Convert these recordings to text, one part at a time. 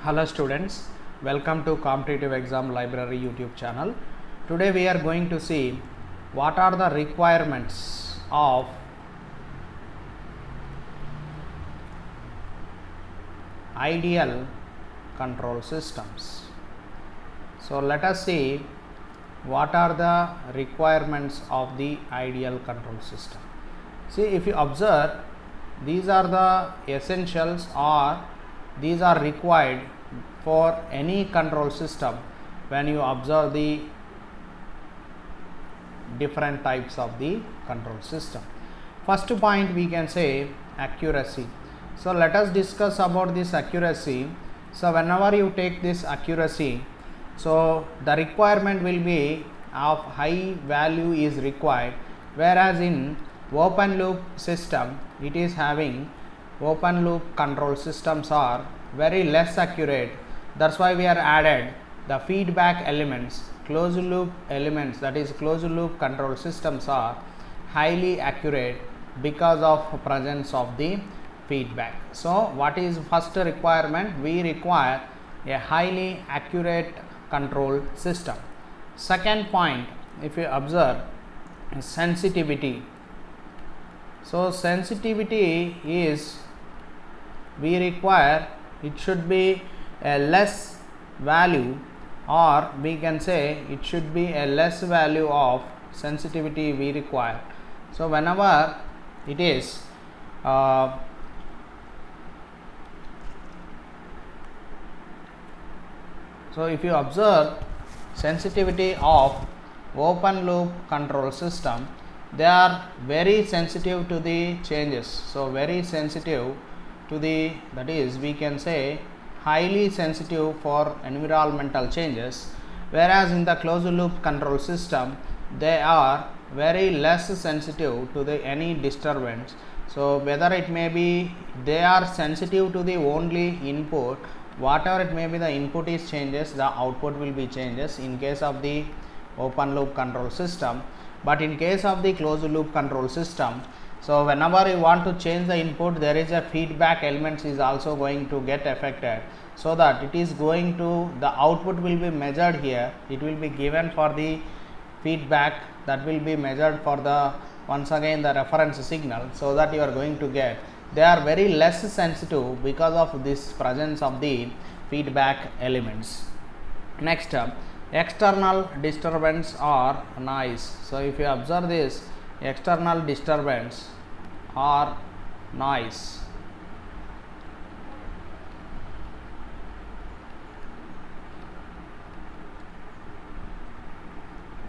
Hello students, welcome to Competitive Exam Library YouTube channel. Today we are going to see what are the requirements of ideal control systems. So let us see what are the requirements of the ideal control system. See, if you observe, these are the essentials or these are required for any control system when you observe the different types of the control system. First point we can say accuracy. So let us discuss about this accuracy. So whenever you take this accuracy, so the requirement will be of high value is required, whereas in open loop system it is having open loop control systems are very less accurate. That's why we are added the feedback elements. Closed loop elements, that is closed loop control systems, are highly accurate because of presence of the feedback. So what is first requirement? We require a highly accurate control system. Second point, if you observe, sensitivity. So sensitivity is, we require it should be a less value, or we can say it should be a less value of sensitivity we require. So whenever it is so if you observe sensitivity of open loop control system, they are very sensitive to the changes. So very sensitive to the, that is we can say highly sensitive for environmental changes, whereas in the closed loop control system they are very less sensitive to the any disturbance. So whether it may be, they are sensitive to the only input, whatever it may be the input is changes, the output will be changes in case of the open loop control system. But in case of the closed loop control system, so whenever you want to change the input, there is a feedback elements is also going to get affected, so that it is going to, the output will be measured here, it will be given for the feedback, that will be measured for the once again the reference signal, so that you are going to get, they are very less sensitive because of this presence of the feedback elements. Next, external disturbance or noise. So if you observe this, external disturbance or noise,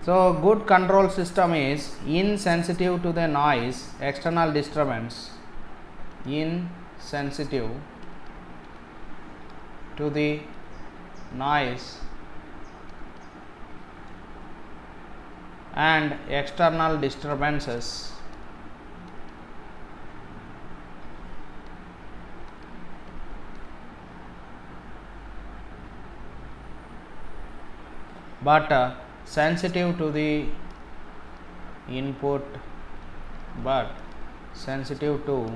so good control system is insensitive to the noise, external disturbance, insensitive to the noise and external disturbances. But sensitive to the input, but sensitive to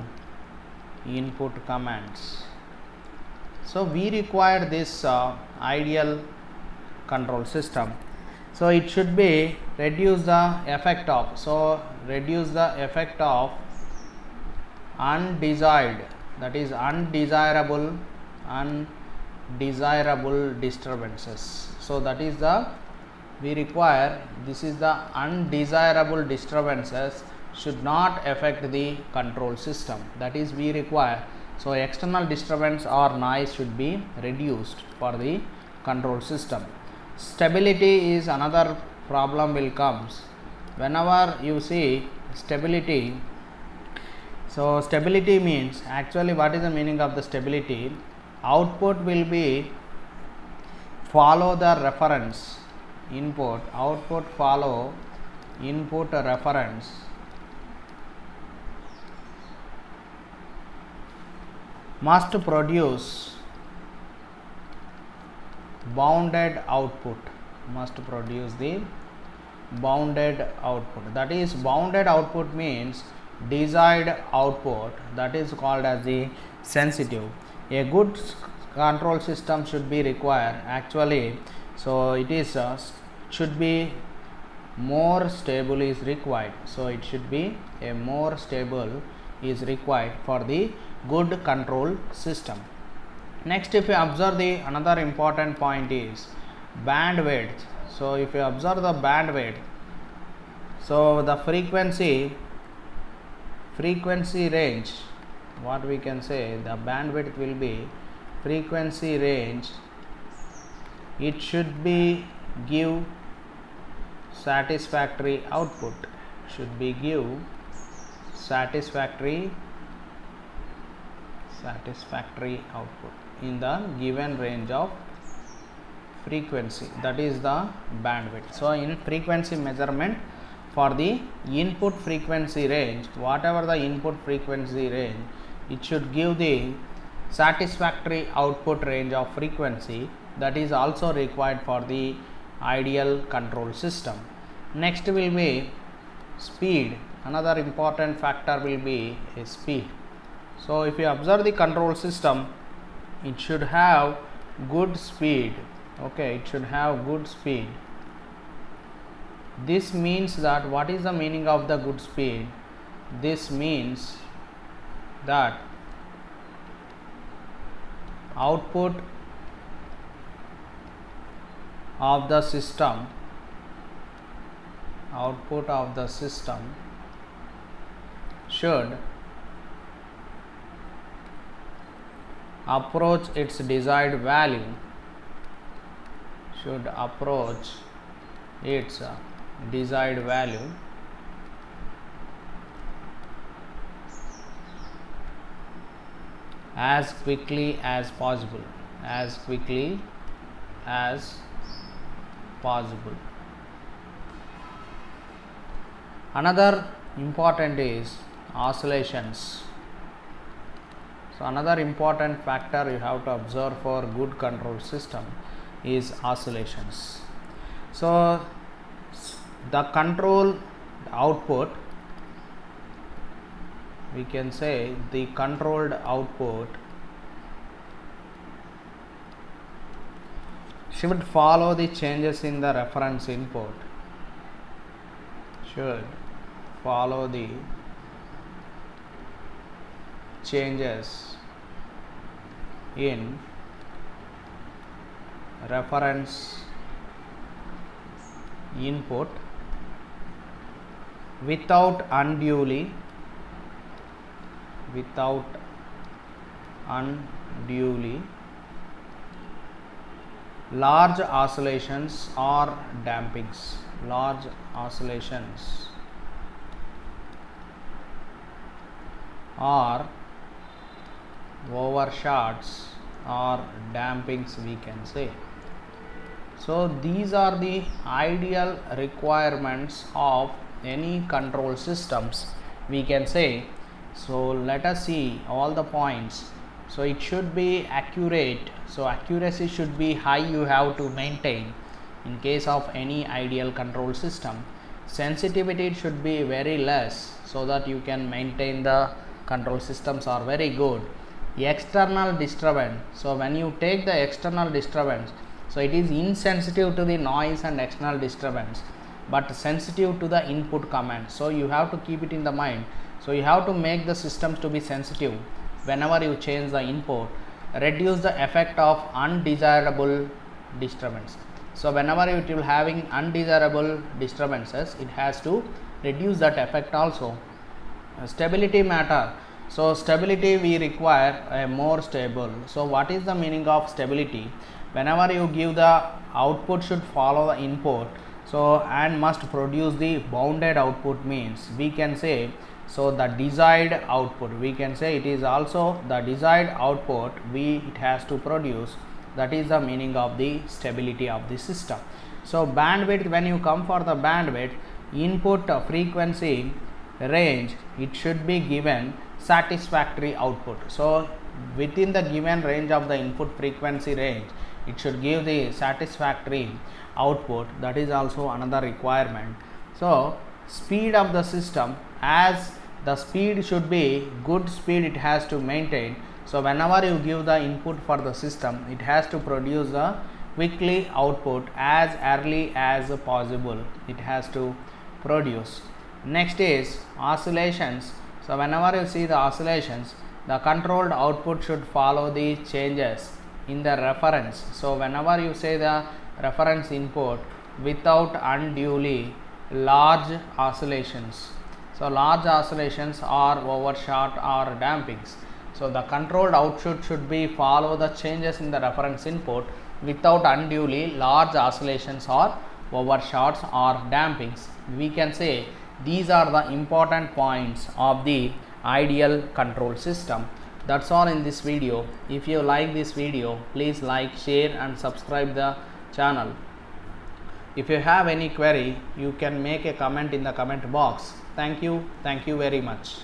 input commands. So we require this ideal control system. So it should be reduce the effect of, so reduce the effect of undesired, that is undesirable disturbances. So that is the, we require, this is the undesirable disturbances should not affect the control system, that is we require. So external disturbance or noise should be reduced for the control system. Stability is another problem will comes whenever you see stability. So stability means, actually what is the meaning of the stability? Output will be follow the reference input, output follow input reference, must produce bounded output, must produce the bounded output. That is, bounded output means desired output, that is called as the sensitive. A good control system should be required actually. So it is should be more stable is required. So it should be a more stable is required for the good control system. Next, if you observe the another important point is bandwidth. So if you observe the bandwidth, so the frequency range, what we can say, the bandwidth will be frequency range. It should be give satisfactory output, should be give satisfactory output in the given range of frequency, that is the bandwidth. So in frequency measurement, for the input frequency range, whatever the input frequency range, it should give the satisfactory output range of frequency, that is also required for the ideal control system. Next will be speed. Another important factor will be speed. So if you observe the control system, it should have good speed. Okay, it should have good speed. This means that, what is the meaning of the good speed? This means that output of the system should approach its desired value, as quickly as possible, Another important is oscillations. So another important factor you have to observe for good control system is oscillations. So the control output, we can say the controlled output should follow the changes in the reference input, should follow the changes in reference input without unduly large oscillations or dampings, or overshots or dampings, we can say. So these are the ideal requirements of any control systems, we can say. So let us see all the points. So it should be accurate, so accuracy should be high, you have to maintain in case of any ideal control system. Sensitivity should be very less, so that you can maintain the control systems are very good. External disturbance, so when you take the external disturbance, so it is insensitive to the noise and external disturbance, but sensitive to the input command. So you have to keep it in the mind. So you have to make the systems to be sensitive whenever you change the input, reduce the effect of undesirable disturbance. So whenever it will having undesirable disturbances, it has to reduce that effect also. Stability matter. So stability we require a more stable. So what is the meaning of stability? Whenever you give the output should follow the input, so and must produce the bounded output, means we can say, so the desired output, we can say it is also the desired output it has to produce, that is the meaning of the stability of the system. So bandwidth, when you come for the bandwidth, input frequency range, it should be given satisfactory output. So within the given range of the input frequency range, it should give the satisfactory output, that is also another requirement. So speed of the system, as the speed should be good speed, it has to maintain. So whenever you give the input for the system, it has to produce the quickly output as early as possible. It has to produce. Next is oscillations. So whenever you see the oscillations, the controlled output should follow the changes in the reference. So whenever you say the reference input without unduly large oscillations, so large oscillations are overshot or dampings. So the controlled output should be follow the changes in the reference input without unduly large oscillations or overshots or dampings. We can say these are the important points of the ideal control system. That's all in this video. If you like this video, please like, share and subscribe the channel. If you have any query, you can make a comment in the comment box. Thank you very much.